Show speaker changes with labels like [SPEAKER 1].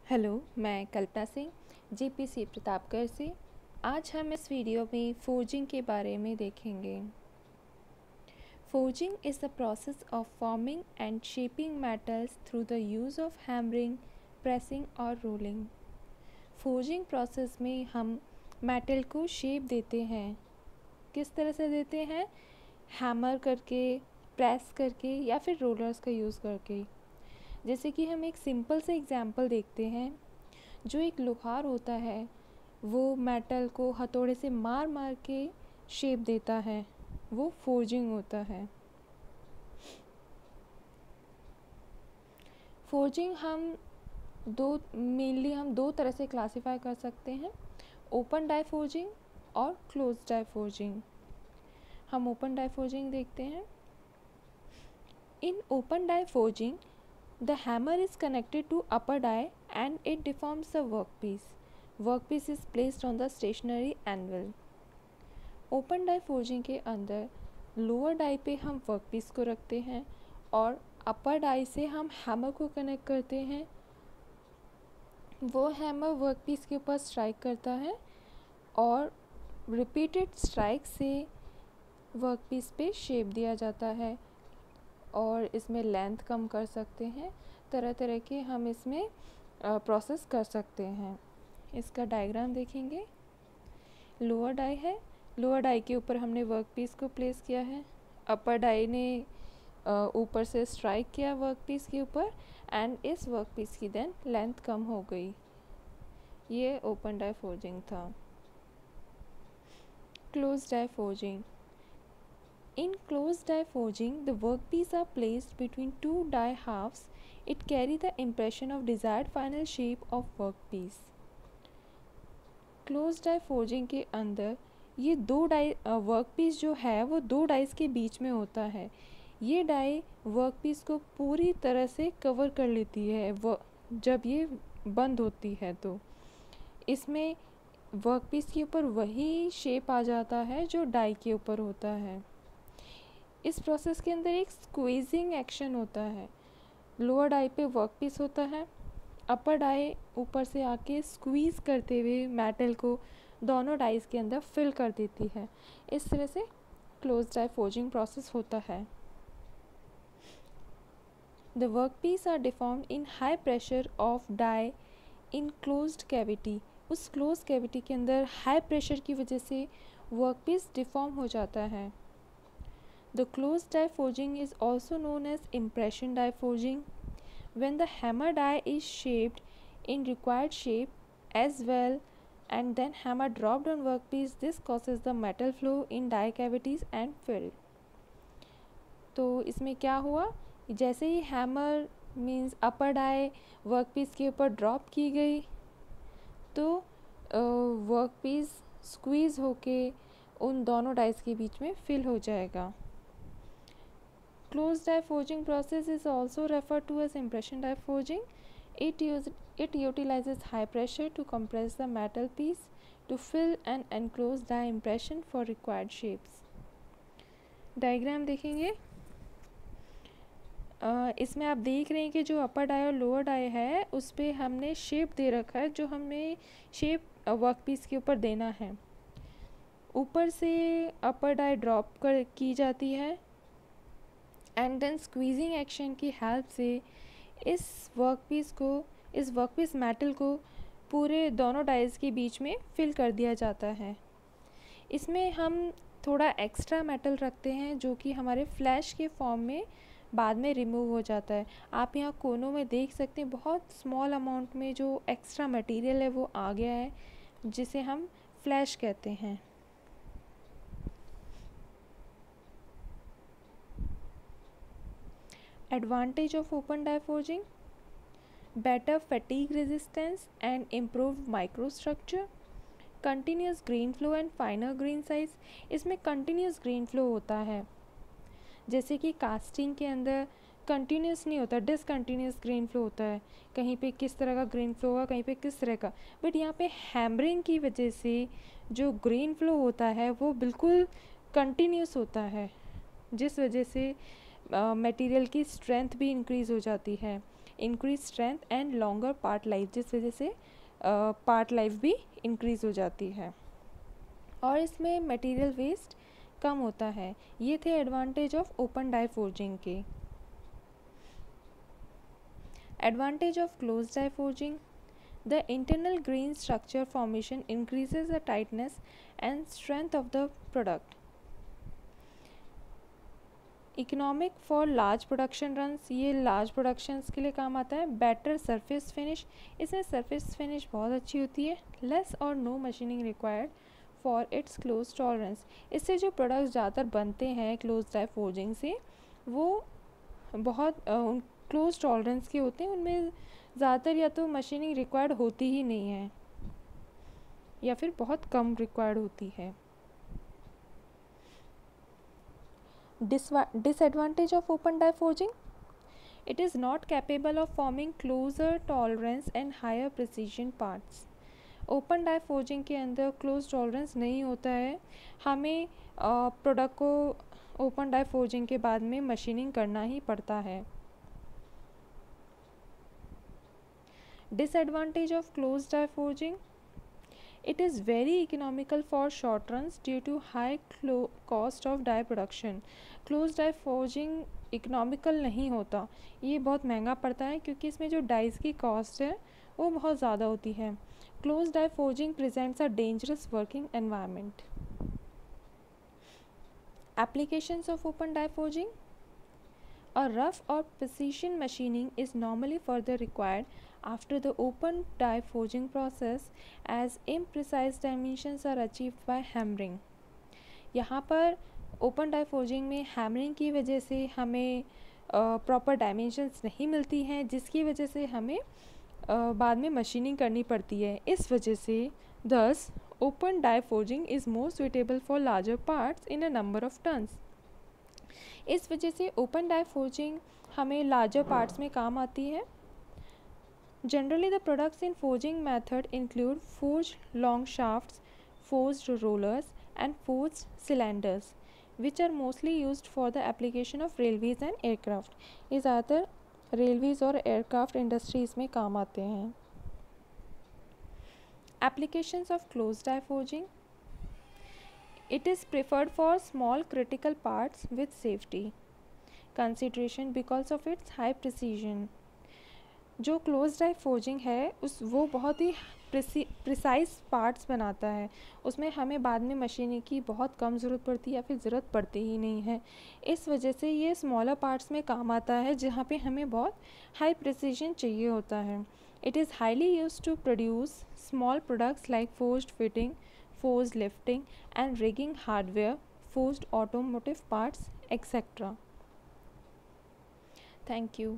[SPEAKER 1] Hello, मैं कल्पना Singh GPC Pratapgarh से। आज हम इस वीडियो में फोर्जिंग के बारे में देखेंगे। Forging is the process of forming and shaping metals through the use of hammering, pressing और रोलिंग। फोर्जिंग प्रोसेस में हम मेटल को शेप देते हैं। किस तरह से देते हैं? हैमर करके, प्रेस करके या फिर रोलर्स का यूज़ करके। जैसे कि हम एक सिंपल से एग्जांपल देखते हैं। जो एक लोहार होता है वो मेटल को हथौड़े से मार मार के शेप देता है, वो फोर्जिंग होता है। फोर्जिंग हम दो तरह से क्लासिफाई कर सकते हैं, ओपन डाई फोर्जिंग और क्लोज डाई फोर्जिंग। हम ओपन डाई फोर्जिंग देखते हैं। In open die forging the hammer is connected to upper die and it deforms the workpiece. Workpiece is placed on the stationary anvil. Open die forging के अंदर lower die पे हम workpiece को रखते हैं और अपर डाई से हम हैमर को कनेक्ट करते हैं। वो हैमर वर्कपीस के ऊपर स्ट्राइक करता है और रिपीटेड स्ट्राइक से वर्कपीस पे शेप दिया जाता है और इसमें लेंथ कम कर सकते हैं। तरह तरह के हम इसमें प्रोसेस कर सकते हैं। इसका डायग्राम देखेंगे। लोअर डाई है, लोअर डाई के ऊपर हमने वर्कपीस को प्लेस किया है। अपर डाई ने ऊपर से स्ट्राइक किया वर्कपीस के ऊपर एंड इस वर्कपीस की देन लेंथ कम हो गई। ये ओपन डाई फोर्जिंग था। Close die forging. In closed die forging, the workpiece are placed between two die halves. It carry the impression of desired final shape of workpiece. Closed die forging के अंदर ये दो die workpiece जो है वो दो dice के बीच में होता है। ये डाई वर्कपीस को पूरी तरह से कवर कर लेती है जब ये बंद होती है तो इसमें वर्कपीस के ऊपर वही शेप आ जाता है जो डाई के ऊपर होता है। इस प्रोसेस के अंदर एक स्क्वीजिंग एक्शन होता है। लोअर डाई पे वर्कपीस होता है, अपर डाई ऊपर से आके स्क्वीज़ करते हुए मेटल को दोनों डाइस के अंदर फिल कर देती है। इस तरह से क्लोज डाई फोर्जिंग प्रोसेस होता है। The workpiece are deformed in high pressure of die in closed cavity. उस क्लोज कैविटी के अंदर हाई प्रेशर की वजह से वर्कपीस डिफॉर्म हो जाता है। The closed die forging is also known as impression die forging. When the hammer die is shaped in required shape as well and then hammer dropped on workpiece, this causes the metal flow in die cavities and fill. तो इसमें क्या हुआ, जैसे ही hammer means upper die workpiece के ऊपर drop की गई तो वर्कपीस स्क्वीज़ होके उन दोनों डाइस के बीच में फिल हो जाएगा। Closed die forging process is also referred to as impression die forging. It utilizes high pressure to compress the metal piece to fill and enclose die impression for required shapes. Diagram देखेंगे। इसमें आप देख रहे हैं कि जो अपर die और lower die है उस पर हमने शेप दे रखा है, जो हमें शेप वर्कपीस के ऊपर देना है। ऊपर से अपर डाई ड्रॉप की जाती है एंड देन स्क्वीजिंग एक्शन की हेल्प से इस वर्कपीस मेटल को पूरे दोनों डाइस के बीच में फिल कर दिया जाता है। इसमें हम थोड़ा एक्स्ट्रा मेटल रखते हैं जो कि हमारे फ्लैश के फॉर्म में बाद में रिमूव हो जाता है। आप यहाँ कोनों में देख सकते हैं बहुत स्मॉल अमाउंट में जो एक्स्ट्रा मटेरियल है वो आ गया है, जिसे हम फ्लैश कहते हैं। Advantage of open die forging: better fatigue resistance and improved microstructure, continuous grain flow and finer grain size। इसमें continuous grain flow होता है, जैसे कि कास्टिंग के अंदर कंटिन्यूस नहीं होता, डिसकंटिन्यूस ग्रेन फ्लो होता है। कहीं पे किस तरह का ग्रेन फ्लो होगा, कहीं पे किस तरह का, बट यहाँ पे हैमरिंग की वजह से जो ग्रेन फ्लो होता है वो बिल्कुल कंटिन्यूस होता है, जिस वजह से मटेरियल की स्ट्रेंथ भी इंक्रीज़ हो जाती है। Increase strength and longer part life, जिस वजह से पार्ट लाइफ भी इंक्रीज़ हो जाती है और इसमें मटेरियल वेस्ट कम होता है। ये थे advantage of open die forging के। Advantage of close die forging: the internal grain structure formation increases the tightness and strength of the product. Economic for large production runs, ये लार्ज प्रोडक्शंस के लिए काम आता है। बेटर सरफेस फिनिश, इसमें surface finish बहुत अच्छी होती है। लेस और no machining required for its close tolerance, इससे जो प्रोडक्ट्स ज़्यादातर बनते हैं क्लोज डाई फोर्जिंग से वो बहुत क्लोज टॉलरेंस के होते हैं, उनमें ज़्यादातर या तो मशीनिंग रिक्वायर्ड होती ही नहीं है या फिर बहुत कम रिक्वायर्ड होती है। Disadvantage of open die forging: it is not capable of forming closer tolerance and higher precision parts. Open die forging के अंदर क्लोज टॉलरेंस नहीं होता है, हमें प्रोडक्ट को ओपन डाई फोर्जिंग के बाद में मशीनिंग करना ही पड़ता है। Disadvantage of closed die forging: it is very economical for short runs due to high cost of die production. Closed die forging economical नहीं होता, ये बहुत महंगा पड़ता है क्योंकि इसमें जो डाइस की कॉस्ट है वो बहुत ज़्यादा होती है। Close die forging presents a dangerous working environment. Applications of open die forging: a rough or precision machining is normally further required after the open die forging process as imprecise dimensions are achieved by hammering. यहाँ पर open die forging में hammering की वजह से हमें proper dimensions नहीं मिलती हैं, जिसकी वजह से हमें बाद में मशीनिंग करनी पड़ती है। इस वजह से thus open die forging is more suitable for larger parts in a number of tons. इस वजह से ओपन डाई फोर्जिंग हमें लार्जर पार्ट्स में काम आती है। Generally the products in forging method include forged long shafts, forged rollers and forged cylinders which are mostly used for the application of railways and aircraft. ये ज़्यादातर railways और aircraft industries में काम आते हैं। Applications of close die forging: it is preferred for small critical parts with safety consideration because of its high precision. जो close die forging है वो बहुत ही प्रिसाइज पार्ट्स बनाता है, उसमें हमें बाद में मशीनिंग की बहुत कम ज़रूरत पड़ती है या फिर ज़रूरत पड़ती ही नहीं है। इस वजह से ये स्मॉलर पार्ट्स में काम आता है जहाँ पे हमें बहुत हाई प्रिसीजन चाहिए होता है। It is highly used to produce small products like forged fitting, forged lifting and rigging hardware, forged automotive parts, etc. Thank you.